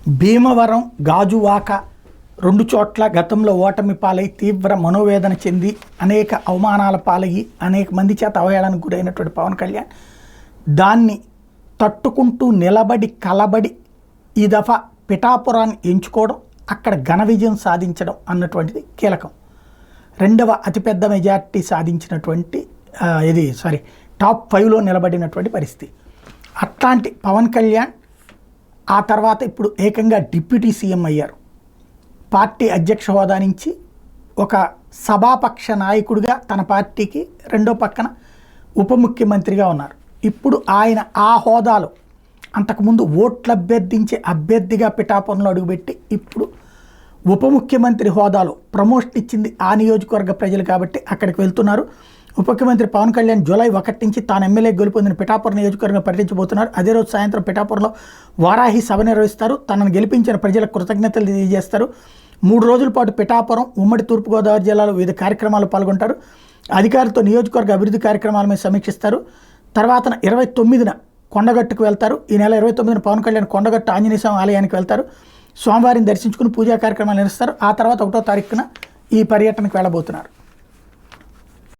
భీమవరం, గాజువాక రెండు చోట్ల గతంలో ఓటమి పాలై తీవ్ర మనోవేదన చెంది అనేక అవమానాల పాలయ్యి అనేక మంది చేత అవహేళనకు గురైనటువంటి పవన్ కళ్యాణ్ దాన్ని తట్టుకుంటూ నిలబడి కలబడి ఈ దఫా పిఠాపురాన్ని ఎంచుకోవడం, అక్కడ ఘన విజయం సాధించడం అన్నటువంటిది కీలకం. రెండవ అతిపెద్ద మెజార్టీ సాధించినటువంటి టాప్ 5లో నిలబడినటువంటి పరిస్థితి. అట్లాంటి పవన్ కళ్యాణ్ ఆ తర్వాత ఇప్పుడు ఏకంగా డిప్యూటీ సీఎం అయ్యారు. పార్టీ అధ్యక్ష హోదా నుంచి ఒక సభాపక్ష నాయకుడిగా తన పార్టీకి రెండో పక్కన ఉప ముఖ్యమంత్రిగా ఉన్నారు. ఇప్పుడు ఆయన ఆ హోదాలో అంతకుముందు ఓట్లు అభ్యర్థించే అభ్యర్థిగా పిఠాపురంలో అడుగుపెట్టి ఇప్పుడు ఉప ముఖ్యమంత్రి హోదాలో ప్రమోషన్ ఇచ్చింది ఆ నియోజకవర్గ ప్రజలు కాబట్టి అక్కడికి వెళ్తున్నారు. ఉప ముఖ్యమంత్రి పవన్ కళ్యాణ్ జూలై 1 నుంచి తాను ఎమ్మెల్యే గెలుపొందిన పిఠాపురం నియోజకవర్గం పర్యటించబోతున్నారు. అదే రోజు సాయంత్రం పిఠాపురంలో వారాహి సభ నిర్వహిస్తారు. తనను గెలిపించిన ప్రజలకు కృతజ్ఞతలు తెలియజేస్తారు. 3 రోజుల పాటు పిఠాపురం, ఉమ్మడి తూర్పుగోదావరి జిల్లాలో వివిధ కార్యక్రమాలు పాల్గొంటారు. అధికారులతో నియోజకవర్గ అభివృద్ధి కార్యక్రమాల మీద సమీక్షిస్తారు. తర్వాత 29న కొండగట్టుకు వెళ్తారు. ఈ నెల 29న పవన్ కళ్యాణ్ కొండగట్టు ఆంజనేయ స్వామి ఆలయానికి వెళ్తారు. స్వామివారిని దర్శించుకుని పూజా కార్యక్రమాలు నిర్వహిస్తారు. ఆ తర్వాత 1వ తారీఖున ఈ పర్యటనకు వెళ్ళబోతున్నారు.